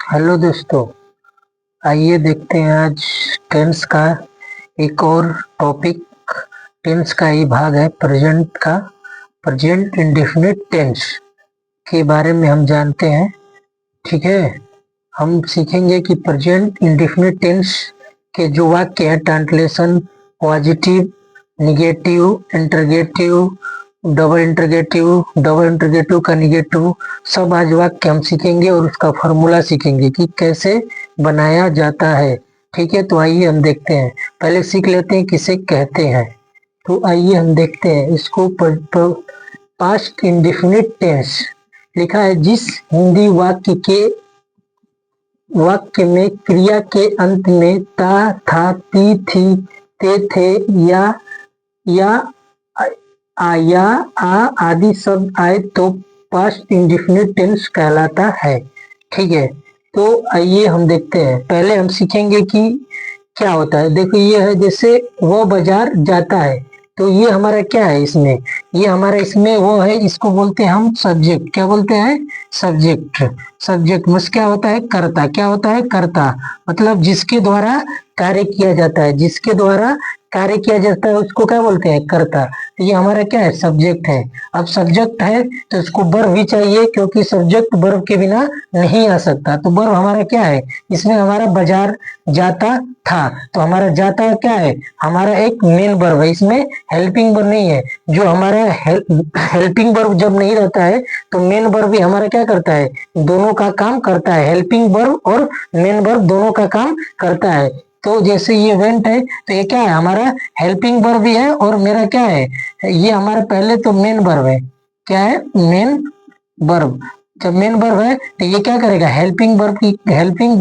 Hello दोस्तों। आइए देखते हैं आज टेंस का एक और टॉपिक। टेंस का ही भाग है प्रेजेंट का। प्रेजेंट इंडेफिनिट टेंस के बारे में हम जानते हैं। ठीक है, हम सीखेंगे कि प्रेजेंट इंडेफिनिट टेंस के जो वाक्य है translation, positive, negative, interrogative, double interrogative का निगेटिव, सब आज वाक्य हम सीखेंगे और उसका फॉर्मूला सीखेंगे कि कैसे बनाया जाता है। ठीक है, तो आइए हम देखते हैं। पहले सीख लेते हैं किसे कहते हैं। तो आइए हम देखते हैं इसको। पास्ट इंडेफिनिट टेंस लिखा है जिस हिंदी वाक्य में क्रिया के अंत में ता, था, ती, थी, ते, थे या या आ आदि शब्द आए तो पास्ट इंडेफिनिट टेंस कहलाता है। ठीक है, तो आइए हम देखते हैं। पहले हम सीखेंगे कि क्या होता है। देखो, ये है जैसे वो बाजार जाता है, तो ये हमारा क्या है इसमें, ये हमारा इसमें वो है, इसको बोलते हैं हम सब्जेक्ट। क्या बोलते हैं? सब्जेक्ट। सब्जेक्ट मस क्या होता है? कर्ता। क्या होता है? कर्ता। मतलब जिसके द्वारा कार्य किया जाता है, जिसके द्वारा कार्य किया जाता है उसको क्या बोलते हैं? कर्ता। तो ये हमारा क्या है? सब्जेक्ट है। अब सब्जेक्ट है तो इसको वर्ब भी चाहिए, क्योंकि सब्जेक्ट वर्ब के बिना नहीं आ सकता। तो वर्ब हमारा क्या है इसमें? हमारा बाजार जाता था। तो हमारा जाता क्या है? हमारा एक मेन वर्ब है, इसमें हेल्पिंग वर्ब नहीं है। जो हमारा हेल्पिंग वर्ब जब नहीं रहता है तो मेन वर्ब भी हमारा क्या करता है? दोनों का काम करता है। हेल्पिंग वर्ब और मेन वर्ब दोनों का काम करता है। तो जैसे ये वेंट है तो ये क्या है? हमारा हेल्पिंग वर्ब भी है और मेरा क्या है? ये हमारा पहले तो मेन वर्ब है। क्या है? Main verb. जब मेन वर्ब है तो ये क्या करेगा? हेल्पिंग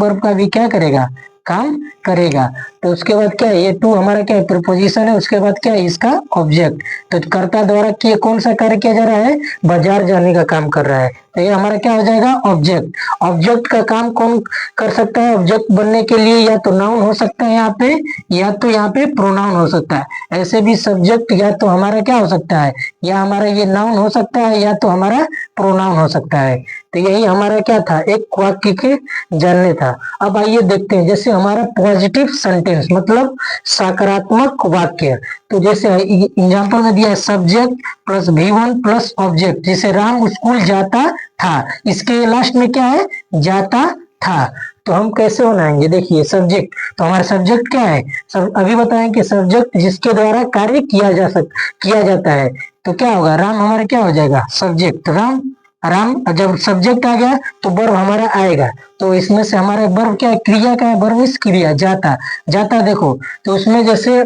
वर्ब का भी क्या करेगा? काम करेगा। तो उसके बाद क्या है? ये टू हमारा क्या है? प्रीपोजिशन है। उसके बाद क्या है? इसका ऑब्जेक्ट। तो कर्ता द्वारा किए कौन सा कार्य किया जा रहा है? बाजार जाने का काम कर रहा है। तो ये हमारा क्या हो जाएगा? ऑब्जेक्ट। ऑब्जेक्ट का काम कौन कर सकता है? ऑब्जेक्ट बनने के लिए या तो नाउन हो सकता है यहाँ पे, या तो यहाँ पे प्रोनाउन हो सकता है। ऐसे भी सब्जेक्ट या तो हमारा क्या हो सकता है? या हमारा ये नाउन हो सकता है या तो हमारा प्रोनाउन हो सकता है। तो यही हमारा क्या था? एक वाक्य के जानने था। अब आइए देखते हैं, जैसे हमारा पॉजिटिव सेंटेंस मतलब सकारात्मक वाक्य। तो जैसे एग्जाम्पल में दिया है subject plus V1 plus object. जैसे राम स्कूल जाता था, इसके लास्ट में क्या है? जाता था। तो हम कैसे बनाएंगे? देखिए सब्जेक्ट, तो हमारा सब्जेक्ट क्या है? सब अभी बताएं कि सब्जेक्ट जिसके द्वारा कार्य किया जाता है। तो क्या होगा? राम हमारा क्या हो जाएगा? सब्जेक्ट। राम राम। जब सब्जेक्ट आ गया तो वर्ब हमारा आएगा। तो इसमें से हमारा वर्ब क्या है? क्रिया का है। वर्ब इस क्रिया जाता। जाता देखो, तो उसमें जैसे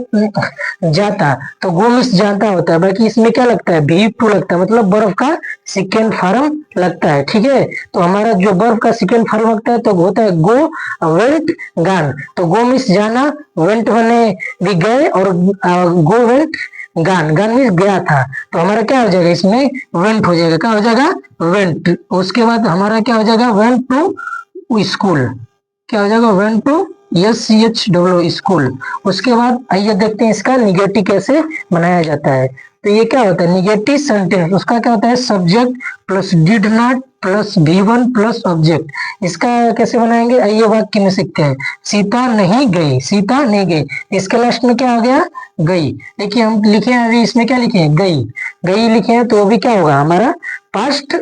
जाता तो गो मिस जाता होता है, बाकी इसमें क्या लगता है? V2 लगता है, मतलब वर्ब का सेकेंड फॉर्म लगता है। ठीक है, तो हमारा जो वर्ब का सेकेंड फॉर्म लगता है तो होता है गो, वेंट, गान। तो गो मिस जाना, वेंट बने भी गए, और गो वेंट गान। गान मीन्स गया था। तो हमारा क्या हो जाएगा? इसमें वेंट हो जाएगा। क्या हो जाएगा? वेंट। उसके बाद हमारा क्या हो जाएगा? Went to school. क्या हो जाएगा? Went to SCHW school. उसके बाद आइए देखते हैं इसका निगेटिव कैसे बनाया जाता है। तो ये क्या होता है? निगेटिव सेंटेंस उसका क्या होता है? Subject plus did not plus V1 plus object. इसका कैसे बनाएंगे? आइए वाक्य में सीखते हैं। सीता नहीं गई। सीता नहीं गई, इसके लास्ट में क्या हो गया? गई। देखिए हम लिखे हैं अभी, इसमें क्या लिखे हैं? गई। गई लिखे हैं, तो अभी क्या होगा? हमारा पास्ट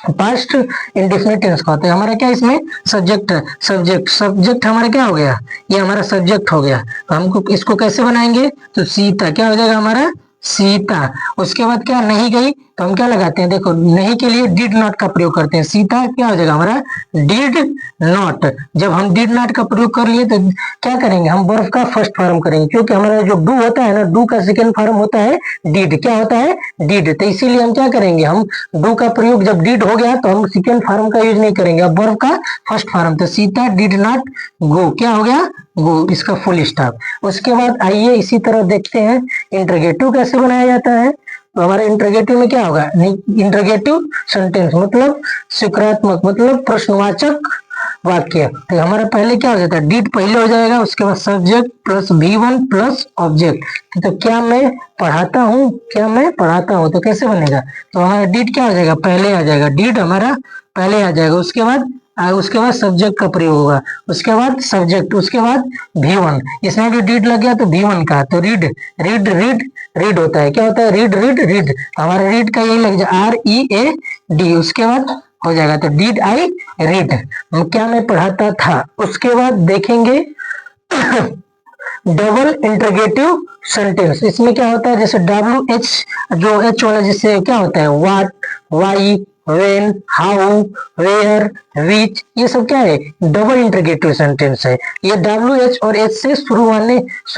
पास्ट इंडेफिनिट टेंस का होता है। हमारा क्या इसमें? सब्जेक्ट है। सब्जेक्ट हमारा क्या हो गया? ये हमारा सब्जेक्ट हो गया। तो हमको इसको कैसे बनाएंगे? तो सीता क्या हो जाएगा? हमारा सीता। उसके बाद क्या? नहीं गई, तो हम क्या लगाते हैं? देखो नहीं के लिए डिड नॉट का प्रयोग करते हैं। सीता क्या हो जाएगा? हमारा डिड नॉट। जब हम डिड नॉट का प्रयोग कर लिए तो क्या करेंगे? हम वर्ब का फर्स्ट फॉर्म करेंगे, क्योंकि हमारा जो डू होता है ना, डू का सेकेंड फॉर्म होता है डिड। क्या होता है? डिड। तो इसीलिए हम क्या करेंगे? हम डू का प्रयोग जब डिड हो गया तो हम सेकेंड फॉर्म का यूज नहीं करेंगे, अब वर्ब का फर्स्ट फॉर्म। तो सीता डिड नॉट गो। क्या हो गया? गो। इसका फुल स्टॉप। उसके बाद आइए इसी तरह देखते हैं इंटरगेटिव कैसे बनाया जाता है। तो हमारे इंटरगेटिव में क्या होगा? इंटरगेटिव सेंटेंस मतलब सकारात्मक, मतलब प्रश्नवाचक वाक्य। तो हमारा पहले क्या हो जाता है? डिड पहले हो जाएगा, उसके बाद subject plus V1 plus object. तो क्या मैं पढ़ाता हूँ? क्या मैं पढ़ाता हूँ? तो कैसे बनेगा? तो हमारा डिड क्या हो जाएगा? पहले आ जाएगा। डिड हमारा पहले आ जाएगा। उसके बाद उसके बाद सब्जेक्ट का प्रयोग होगा, उसके बाद सब्जेक्ट, उसके बाद V1, इसमें भी डिड लग गया तो V1 का, तो रीड रीड रीड रीड होता है, क्या होता है, रीड रीड रीड, हमारा रीड का यही लग जाए READ, उसके बाद हो जाएगा तो डिड आई रीड, क्या मैं पढ़ाता था। उसके बाद देखेंगे डबल इंटरगेटिव सेंटेंस, इसमें क्या होता है, जैसे WH, जो H वाला जिससे क्या होता है, what, why, when, how, where, which, ये सब क्या है, डबल इंटरगेटिव सेंटेंस है। ये WH और H से शुरू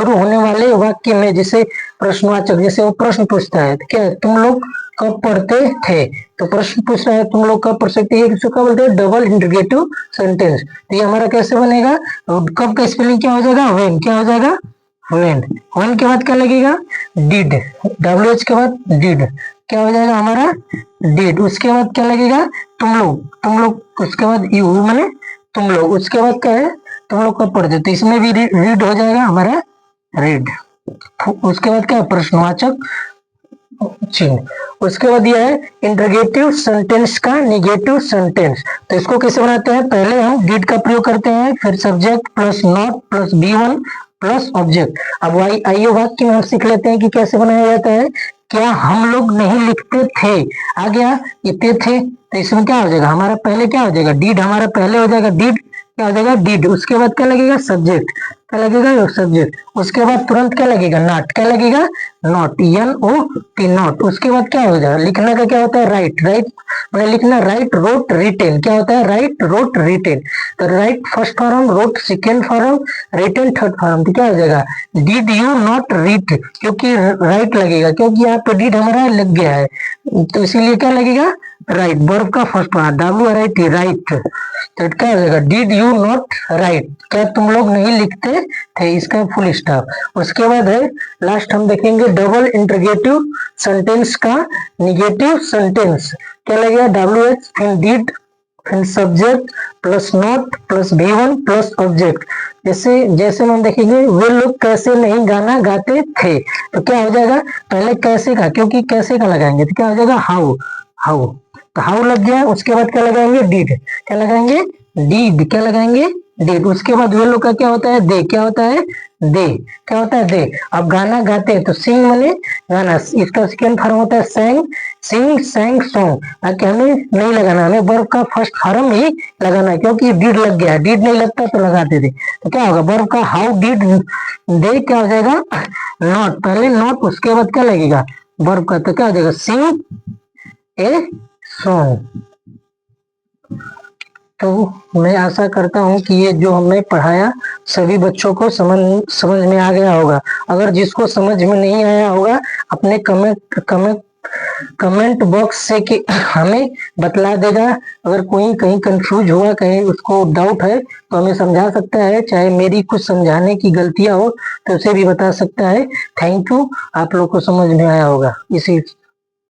होने वाले वाक्य में, जैसे प्रश्नवाचक, जैसे वो प्रश्न पूछता है तो क्या है, तुम लोग कब पढ़ते थे, तो प्रश्न पूछ रहा है तुम लोग कब पढ़ सकते हैं, इसको क्या बोलते हैं, डबल इंटरगेटिव सेंटेंस। तो ये हमारा कैसे बनेगा, कब का स्पेलिंग क्या हो जाएगा, व्हेन, क्या हो जाएगा, व्हेन, व्हेन के बाद क्या लगेगा, डिड, WH के बाद डिड, क्या हो जाएगा हमारा, डिड, उसके बाद क्या लगेगा, तुम लोग, उसके बाद यू माने तुम लोग, उसके बाद क्या है, तुम लोग कब पढ़ते, तो इसमें भी रीड हो जाएगा हमारा, रीड, उसके बाद क्या है, प्रश्नवाचक चिन्ह, उसके बाद यह है इंटरगेटिव सेंटेंस का नेगेटिव सेंटेंस। तो इसको कैसे बनाते हैं, पहले हम डिड का प्रयोग करते हैं, फिर subject plus not plus B1 plus object. अब आइए वाक्य में हम सीख लेते हैं कि कैसे बनाया जाता है। क्या हम लोग नहीं लिखते थे, आ गया ये थे, तो इसमें क्या हो जाएगा, हमारा पहले क्या हो जाएगा, डिड हमारा पहले हो जाएगा, डिड क्या हो जाएगा, डिड, उसके बाद क्या लगेगा, सब्जेक्ट, क्या लगेगा, सब्जेक्ट, उसके बाद तुरंत क्या लगेगा, नॉट, क्या लगेगा, नॉट, NOT, नॉट, उसके बाद क्या हो जाएगा, लिखने का क्या होता है, राइट, राइट मैंने लिखना, राइट, रोट, रिटेन, क्या होता है, राइट, रोट, रिटेन, तो write first form, wrote second form, written third form, तो क्या हो जाएगा, डिड यू नॉट रीड, क्योंकि राइट लगेगा, क्योंकि यहाँ पे डिड हमारा लग गया है, तो इसीलिए क्या लगेगा, राइट, वर्ब का फर्स्ट फॉर्म, WRIT, राइट, तो क्या हो जाएगा, डिड यू नॉट राइट, क्या तुम लोग नहीं लिखते थे, इसका फुल स्टॉप। उसके बाद है लास्ट हम देखेंगे डबल इंटरगेटिव सेंटेंस का निगेटिव सेंटेंस, क्या लगेगा, WH, फिर डिड, फिर subject plus not plus V1 plus object. जैसे जैसे हम देखेंगे वे लोग कैसे नहीं गाना गाते थे, तो क्या हो जाएगा, पहले कैसे का, क्योंकि कैसे का लगाएंगे तो क्या हो जाएगा, हाउ, हाउ, तो हाउ लग गया, उसके बाद क्या लगाएंगे, डिड, क्या लगाएंगे, डिड, क्या लगाएंगे, डिड, उसके बाद वे लोग का क्या होता है, दे, क्या होता है, दे, क्या होता है, दे। अब गाना गाते हैं तो सिंग माने गाना, इसका सेकेंड फॉर्म होता है सैंग, सिंग, सैंग, सॉन्ग, ताकि हमें नहीं लगाना, हमें वर्ब का फर्स्ट फॉर्म ही लगाना है, क्योंकि डिड लग गया, डिड नहीं लगता तो लगाते थे, तो क्या होगा, वर्ब का हाउ डिड दे, क्या हो जाएगा, नॉट, पहले नॉट, उसके बाद क्या लगेगा, वर्ब का, तो क्या हो जाएगा, सिंग ए सॉन्ग। तो मैं आशा करता हूँ कि ये जो हमने पढ़ाया सभी बच्चों को समझ में आ गया होगा। अगर जिसको समझ में नहीं आया होगा अपने कमेंट बॉक्स से कि हमें बतला देगा। अगर कोई कहीं कंफ्यूज हुआ, कहीं उसको डाउट है तो हमें समझा सकता है, चाहे मेरी कुछ समझाने की गलतियां हो तो उसे भी बता सकता है। थैंक यू, आप लोग को समझ में आया होगा। इसी